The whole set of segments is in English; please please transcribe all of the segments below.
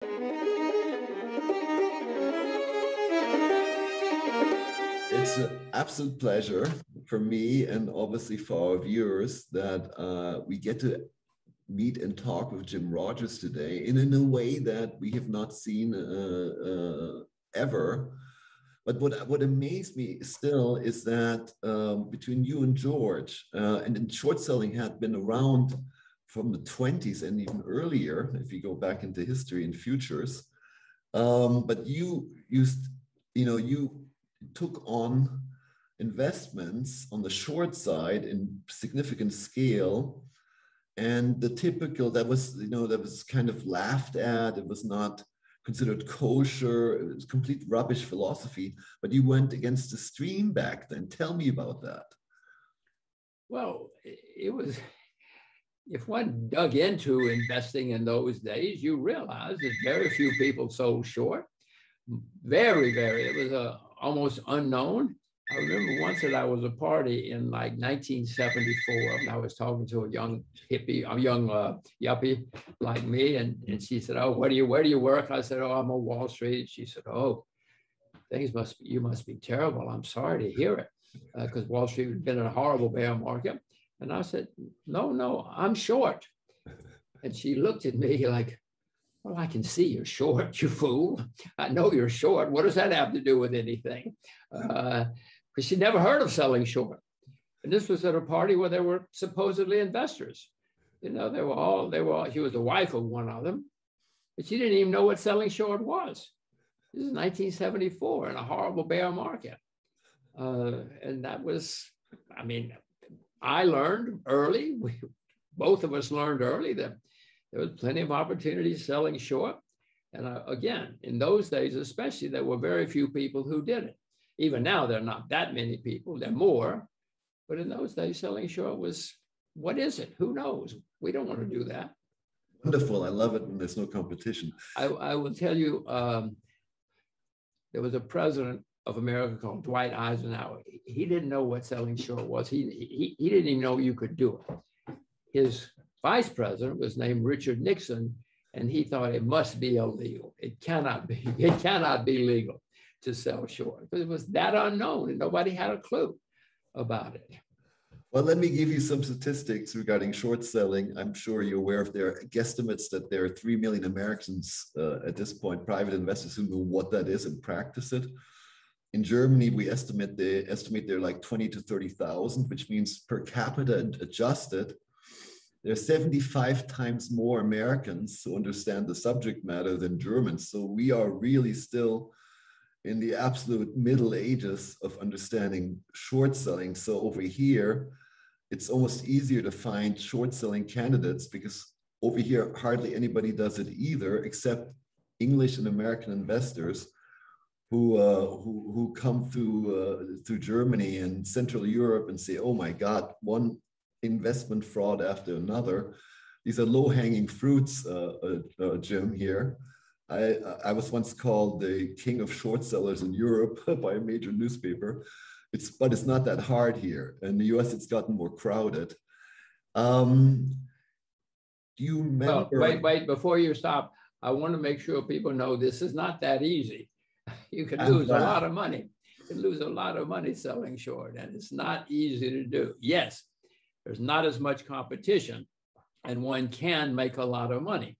It's an absolute pleasure for me and obviously for our viewers that we get to meet and talk with Jim Rogers today in a way that we have not seen ever. But what amazed me still is that between you and George, and short selling had been around from the 20s and even earlier, if you go back into history and futures. But you took on investments on the short side in significant scale. And the typical, that was kind of laughed at. It was not considered kosher. It was complete rubbish philosophy, but you went against the stream back then. Tell me about that. Well, it was, if one dug into investing in those days, you realize that very few people sold short. Very, it was almost unknown. I remember once that I was a party in like 1974, and I was talking to a young hippie, a young yuppie like me, and she said, "Oh, where do you work?" I said, "Oh, I'm on Wall Street." She said, "Oh, you must be terrible. I'm sorry to hear it, because Wall Street had been in a horrible bear market." And I said, "No, I'm short." And she looked at me like, "Well, I can see you're short, you fool. I know you're short. What does that have to do with anything?" Because she never heard of selling short. And this was at a party where there were supposedly investors. You know, she was the wife of one of them, but she didn't even know what selling short was. This is 1974 in a horrible bear market. And that was, I mean, I learned early, both of us learned early that there was plenty of opportunities selling short. And again, in those days, especially, there were very few people who did it. Even now, there are not that many people, there are more. But in those days, selling short was, what is it? Who knows? We don't want to do that. Wonderful. I love it when there's no competition. I will tell you, there was a president of America called Dwight Eisenhower. He didn't know what selling short was. He didn't even know you could do it. His vice president was named Richard Nixon, and he thought it must be illegal. It cannot be legal to sell short, because it was that unknown and nobody had a clue about it. Well, let me give you some statistics regarding short selling. I'm sure you're aware of their guesstimates that there are 3 million Americans at this point, private investors who know what that is and practice it. In Germany, we estimate they're like 20 to 30,000, which means per capita and adjusted, there are 75 times more Americans who understand the subject matter than Germans. So we are really still in the absolute middle ages of understanding short selling. So over here, it's almost easier to find short selling candidates, because over here, hardly anybody does it either, except English and American investors who come through Germany and Central Europe and say, "Oh my God, one investment fraud after another." These are low-hanging fruits, Jim, here. I was once called the king of short sellers in Europe by a major newspaper. But it's not that hard here. In the US, it's gotten more crowded. Do you remember? Well, wait, before you stop, I want to make sure people know this is not that easy. You can lose a lot of money. You can lose a lot of money selling short, and it's not easy to do. Yes, there's not as much competition, and one can make a lot of money.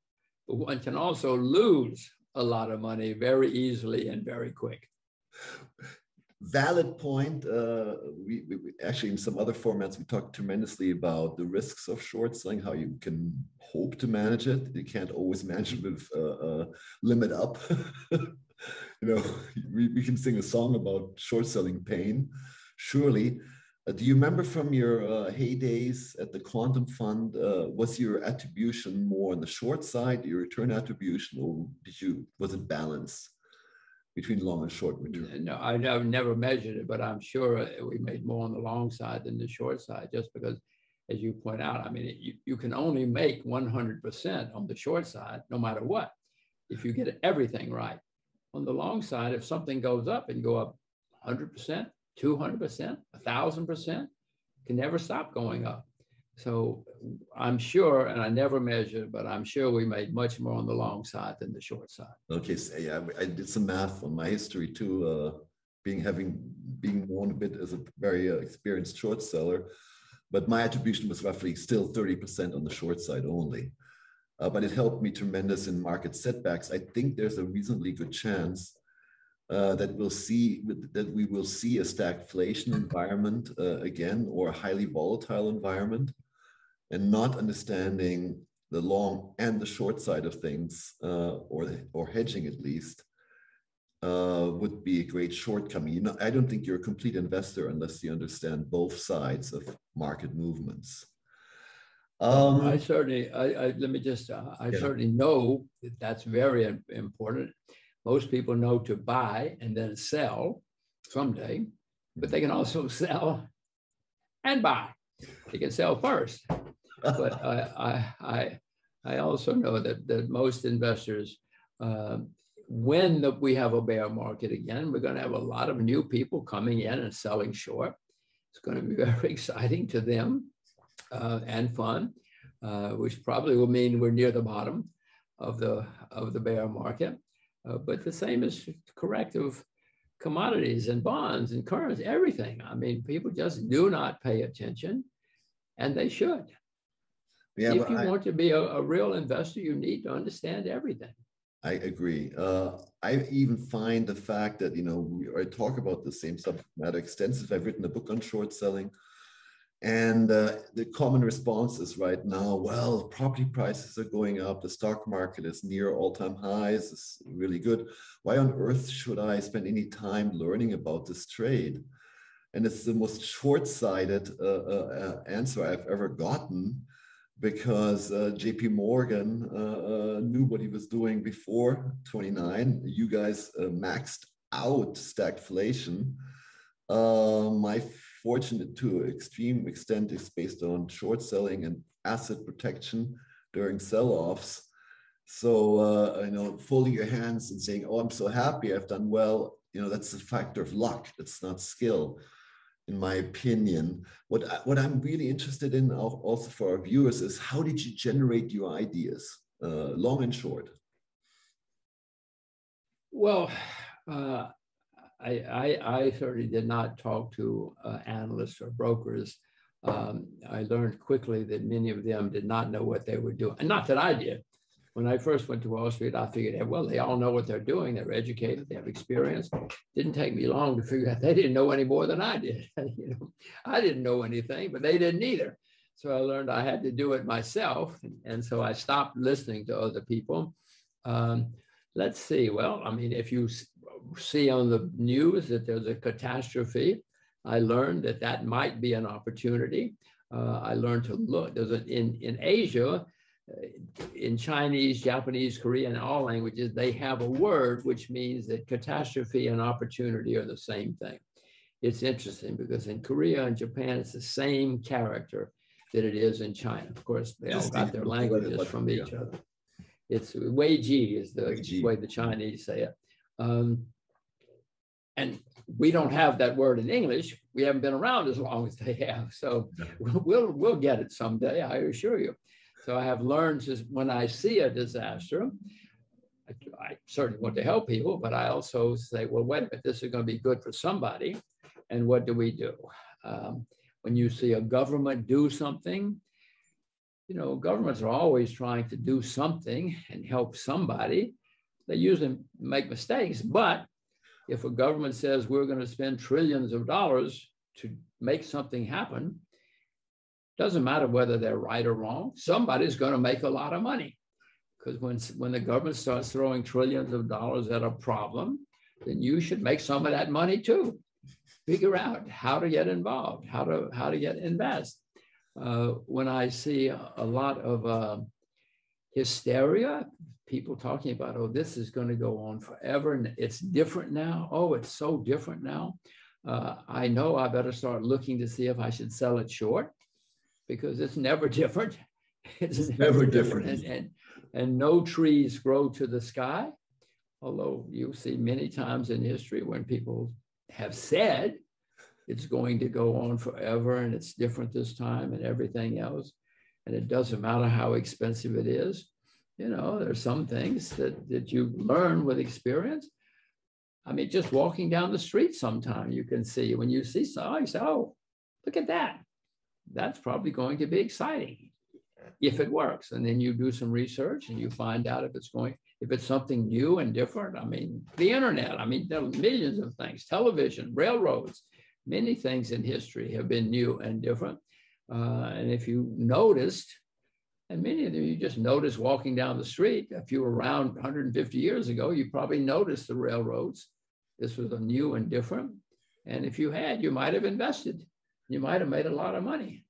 But one can also lose a lot of money very easily and very quick. Valid point. We actually, in some other formats, we talked tremendously about the risks of short selling, how you can hope to manage it. You can't always manage it with limit up. We can sing a song about short selling pain, surely. Do you remember from your heydays at the Quantum Fund, was your attribution more on the short side, your return attribution, or was it balanced between long and short return? No, I've never measured it, but I'm sure we made more on the long side than the short side, just because, as you point out, I mean, you can only make 100% on the short side, no matter what, if you get everything right. On the long side, if something goes up and go up 100%, 200%, 1,000%, can never stop going up. So I'm sure, and I never measured, but I'm sure we made much more on the long side than the short side. Okay, so yeah, I did some math on my history too, being known a bit as a very experienced short seller, but my attribution was roughly still 30% on the short side only. But it helped me tremendous in market setbacks. I think there's a reasonably good chance that we will see a stagflation environment again, or a highly volatile environment, and not understanding the long and the short side of things, or hedging at least, would be a great shortcoming. You know, I don't think you're a complete investor unless you understand both sides of market movements. I certainly, let me just, I certainly know that that's very important. Most people know to buy and then sell someday, but they can also sell and buy. They can sell first. But I also know that most investors, when we have a bear market again, we're going to have a lot of new people coming in and selling short. It's going to be very exciting to them and fun, which probably will mean we're near the bottom of the bear market. But the same is correct of commodities and bonds and currency, everything. I mean, people just do not pay attention, and they should. Yeah, if you want to be a real investor, you need to understand everything. I agree. I even find the fact that, you know, I talk about the same subject matter extensively. I've written a book on short selling. And the common response is right now, well, property prices are going up. The stock market is near all-time highs. It's really good. Why on earth should I spend any time learning about this trade? And it's the most short-sighted answer I've ever gotten, because JP Morgan knew what he was doing before 29. You guys maxed out stagflation. My fortunate to extreme extent is based on short selling and asset protection during sell-offs. So, you know, folding your hands and saying, oh, I'm so happy, I've done well, you know, that's a factor of luck. It's not skill, in my opinion. What I'm really interested in also for our viewers is, how did you generate your ideas, long and short? Well, I certainly did not talk to analysts or brokers. I learned quickly that many of them did not know what they were doing. And not that I did. When I first went to Wall Street, I figured, well, they all know what they're doing. They're educated. They have experience. Didn't take me long to figure out they didn't know any more than I did. You know, I didn't know anything, but they didn't either. So I learned I had to do it myself. And so I stopped listening to other people. Let's see. Well, I mean, if you see on the news that there's a catastrophe, I learned that might be an opportunity. I learned to look. There's in Asia, in Chinese, Japanese, Korean, all languages, they have a word which means that catastrophe and opportunity are the same thing. It's interesting because in Korea and Japan, it's the same character that it is in China. Of course, they all got their languages from each other. It's Wei Ji is the way the Chinese say it. And we don't have that word in English. We haven't been around as long as they have. So we'll get it someday, I assure you. So I have learned when I see a disaster, I certainly want to help people, but I also say, well, wait a minute, this is going to be good for somebody. And what do we do? When you see a government do something, you know, governments are always trying to do something and help somebody. They usually make mistakes, but if a government says we're going to spend trillions of dollars to make something happen, doesn't matter whether they're right or wrong, somebody's going to make a lot of money. Because when the government starts throwing trillions of dollars at a problem, then you should make some of that money too. Figure out how to get involved, how to invest. When I see a lot of hysteria, people talking about, oh, this is going to go on forever and it's different now. Oh, it's so different now. I know I better start looking to see if I should sell it short, because it's never different. It's never different. And no trees grow to the sky. Although you see many times in history when people have said it's going to go on forever and it's different this time and everything else. And it doesn't matter how expensive it is. There's some things that you learn with experience. I mean, just walking down the street sometime, you can see, when you see something, you say, oh, look at that. That's probably going to be exciting if it works. And then you do some research and you find out if it's something new and different. I mean, the internet, there are millions of things, television, railroads, many things in history have been new and different. And if you noticed, and many of them you just noticed walking down the street, if you were around 150 years ago, you probably noticed the railroads. This was a new and different. And if you had, you might have invested. You might have made a lot of money.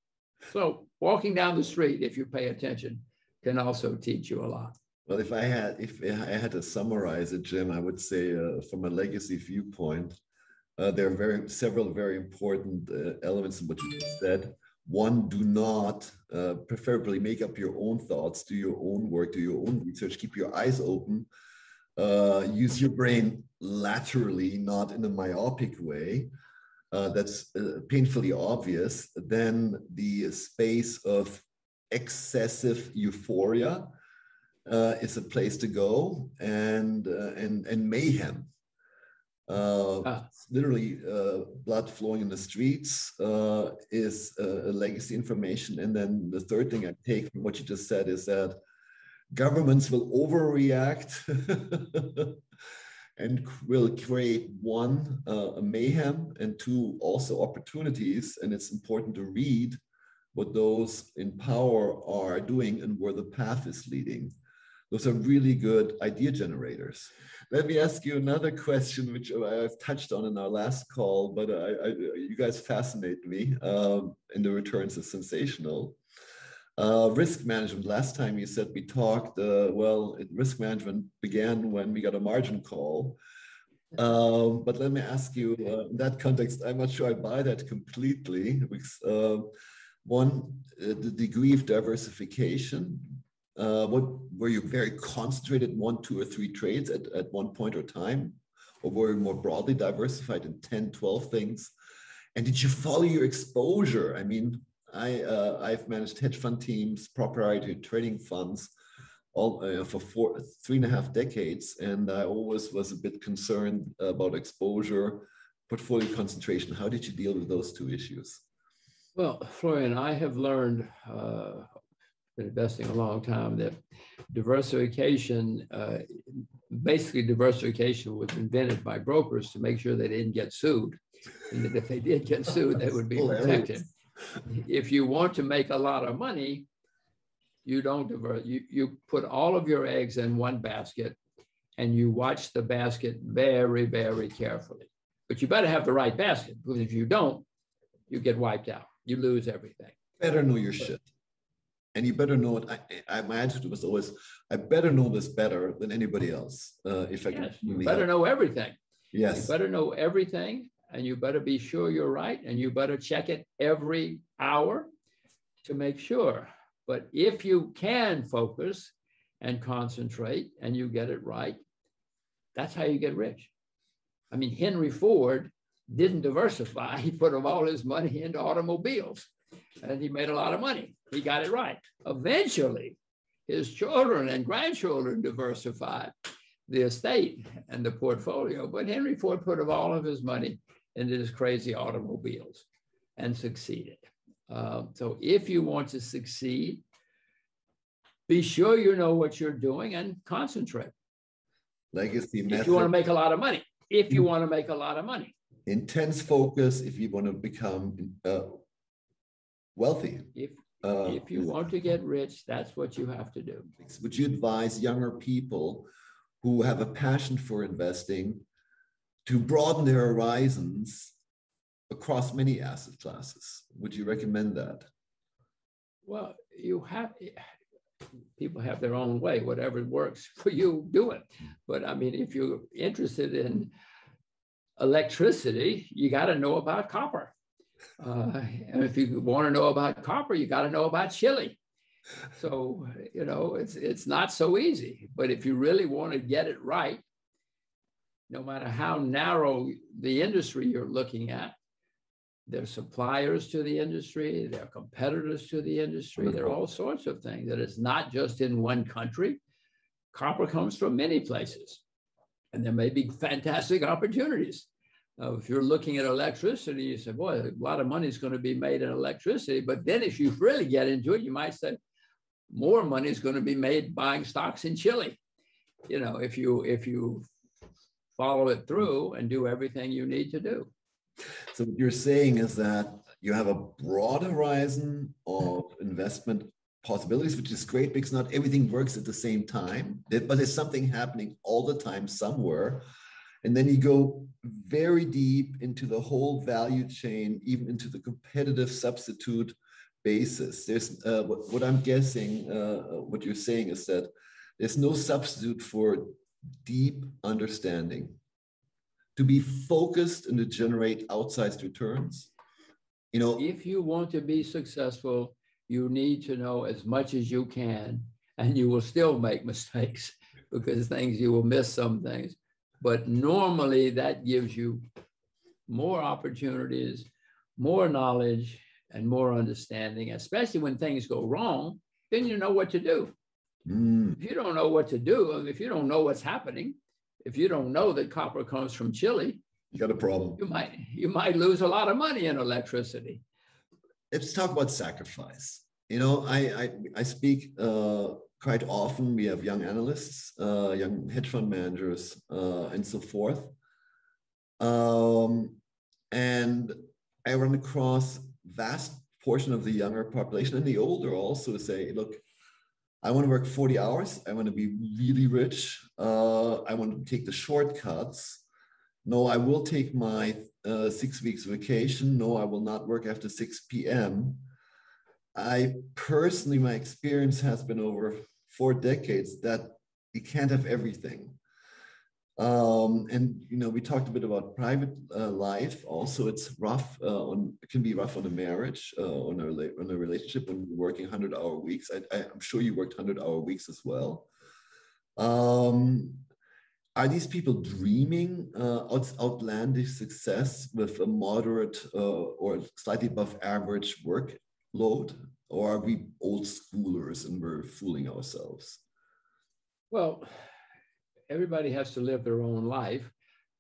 So walking down the street, if you pay attention, can also teach you a lot. Well, if I had to summarize it, Jim, I would say from a legacy viewpoint, there are several very important elements in what you just said. One, do not preferably make up your own thoughts, do your own work, do your own research, keep your eyes open, use your brain laterally, not in a myopic way. That's painfully obvious. Then the space of excessive euphoria is a place to go, and mayhem. Literally blood flowing in the streets is a legacy information. And then the third thing I take from what you just said is that governments will overreact and will create one, a mayhem, and two, also opportunities. And it's important to read what those in power are doing and where the path is leading. Those are really good idea generators. Let me ask you another question, which I've touched on in our last call, but you guys fascinate me, and the returns are sensational. Risk management. Last time you said we talked, risk management began when we got a margin call. But let me ask you, in that context, I'm not sure I buy that completely. Because, one, the degree of diversification. Were you very concentrated in 1, 2, or 3 trades at one point or time? Or were you more broadly diversified in 10, 12 things? And did you follow your exposure? I mean, I've managed hedge fund teams, proprietary trading funds, all for 3.5 decades. And I always was a bit concerned about exposure, portfolio concentration. How did you deal with those two issues? Well, Florian, I have learned, been investing a long time, that diversification, basically diversification was invented by brokers to make sure they didn't get sued. And that if they did get sued, they would be protected. If you want to make a lot of money, you don't you put all of your eggs in one basket and you watch the basket very, very carefully. But you better have the right basket, because if you don't, you get wiped out. You lose everything. Better know your shit. And you better know it. My attitude was always, I better know this better than anybody else. You better know everything. Yes. You better know everything, and you better be sure you're right, and you better check it every hour to make sure. But if you can focus and concentrate and you get it right, that's how you get rich. I mean, Henry Ford didn't diversify. He put all his money into automobiles, and he made a lot of money. He got it right. Eventually, his children and grandchildren diversified the estate and the portfolio, but Henry Ford put all of his money into his crazy automobiles and succeeded. So if you want to succeed, be sure you know what you're doing and concentrate. Legacy method. If you want to make a lot of money. If you want to make a lot of money. Intense focus if you want to become wealthy. If you want to get rich, that's what you have to do. Would you advise younger people who have a passion for investing to broaden their horizons across many asset classes? Would you recommend that? Well, people have their own way. Whatever works for you, do it. But I mean, if you're interested in electricity, you got to know about copper. And if you want to know about copper, you got to know about Chile. So, it's not so easy. But if you really want to get it right, no matter how narrow the industry you're looking at, they're suppliers to the industry, they're competitors to the industry, there are all sorts of things. That it's not just in one country. Copper comes from many places, and there may be fantastic opportunities. If you're looking at electricity, you say, boy, a lot of money is going to be made in electricity. But then if you really get into it, you might say more money is going to be made buying stocks in Chile. You know, if you follow it through and do everything you need to do. So what you're saying is that you have a broad horizon of investment possibilities, which is great because not everything works at the same time, but there's something happening all the time somewhere. And then you go very deep into the whole value chain, even into the competitive substitute basis. There's what I'm guessing, what you're saying is that there's no substitute for deep understanding. To be focused and to generate outsized returns. You know, if you want to be successful, you need to know as much as you can, and you will still make mistakes because you will miss some things. But normally that gives you more opportunities, more knowledge, and more understanding, especially when things go wrong, then you know what to do. If you don't know what to do, if you don't know what's happening, if you don't know that copper comes from Chile, you got a problem. You might lose a lot of money in electricity. Let's talk about sacrifice. You know, I speak quite often. We have young analysts, young hedge fund managers, and so forth. And I run across vast portion of the younger population and the older also say, look, I want to work 40 hours. I want to be really rich. I want to take the shortcuts. No, I will take my 6 weeks vacation. No, I will not work after 6 p.m. I personally, my experience has been over 4 decades that you can't have everything. And, you know, we talked a bit about private life. Also, it's rough it can be rough on a marriage, on a relationship when you're working 100-hour weeks. I'm sure you worked 100-hour weeks as well. Are these people dreaming outlandish success with a moderate or slightly above average workload? Or are we old schoolers and we're fooling ourselves? Well, everybody has to live their own life.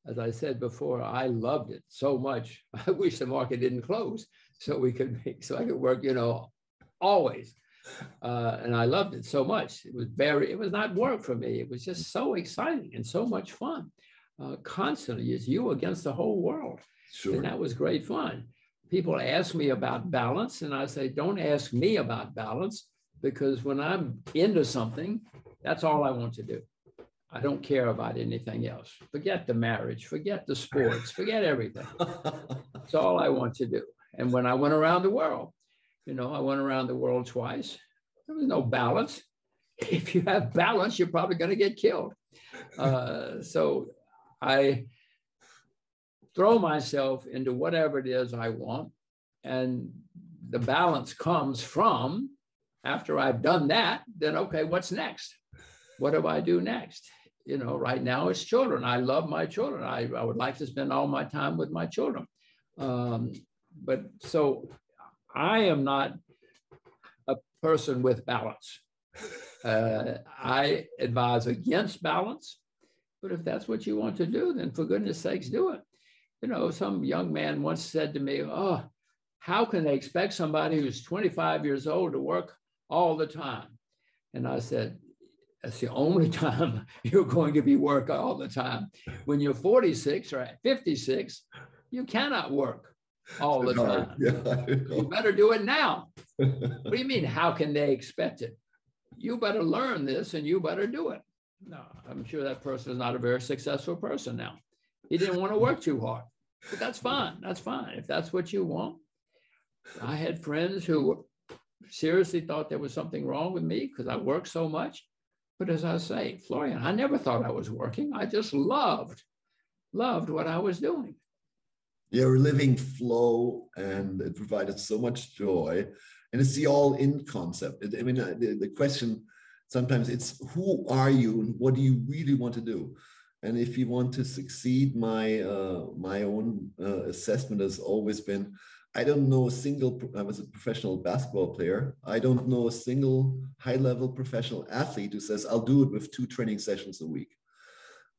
As I said before, I loved it so much. I wish the market didn't close so I could work, you know, always. And I loved it so much. It was not work for me. It was just so exciting and so much fun. Constantly, it's you against the whole world. Sure. And that was great fun. People ask me about balance, and I say, don't ask me about balance, because when I'm into something, that's all I want to do. I don't care about anything else. Forget the marriage, forget the sports, forget everything. That's all I want to do. And when I went around the world, you know, I went around the world twice. There was no balance. If you have balance, you're probably going to get killed. So I throw myself into whatever it is I want. And the balance comes from, after I've done that, then, okay, what's next? What do I do next? You know, right now it's children. I love my children. I would like to spend all my time with my children. But so I am not a person with balance. I advise against balance, but if that's what you want to do, then for goodness sakes, do it. You know, some young man once said to me, oh, how can they expect somebody who's 25 years old to work all the time? And I said, that's the only time you're going to be working all the time. When you're 46 or 56, you cannot work all the time. Yeah, you better do it now. What do you mean, how can they expect it? You better learn this and you better do it. No, I'm sure that person is not a very successful person now. He didn't want to work too hard, but that's fine. That's fine. If that's what you want. I had friends who seriously thought there was something wrong with me because I worked so much. But as I say, Florian, I never thought I was working. I just loved what I was doing. Yeah, we're living flow, and it provided so much joy. And it's the all-in concept. I mean, the question sometimes it's who are you and what do you really want to do? And if you want to succeed, my own assessment has always been, I don't know a single, I was a professional basketball player. I don't know a single high-level professional athlete who says, I'll do it with 2 training sessions a week.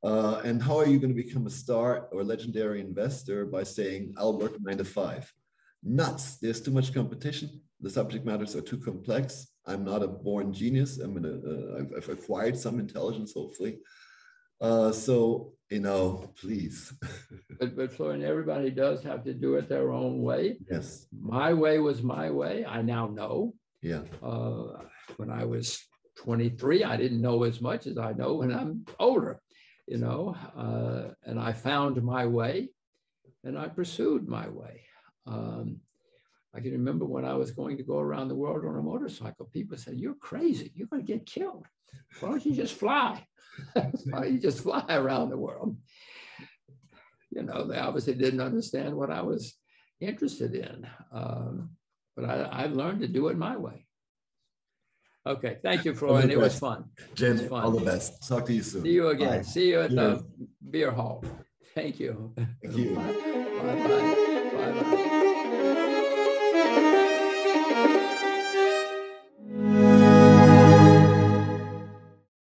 And how are you going to become a star or legendary investor by saying, I'll work 9 to 5? Nuts. There's too much competition. The subject matters are too complex. I'm not a born genius. I've acquired some intelligence, hopefully. So, please. But Florian, everybody does have to do it their own way. Yes. My way was my way. I now know. Yeah. When I was 23, I didn't know as much as I know when I'm older, and I found my way and I pursued my way. I can remember when I was going to go around the world on a motorcycle, people said, you're crazy. You're going to get killed. Why don't you just fly? Why don't you just fly around the world? They obviously didn't understand what I was interested in. But I learned to do it my way. Okay. Thank you, Florian. It was fun. Jim, all the best. Talk to you soon. See you again. Bye. See you at the beer hall. Thank you. Thank you. Bye-bye. Bye-bye.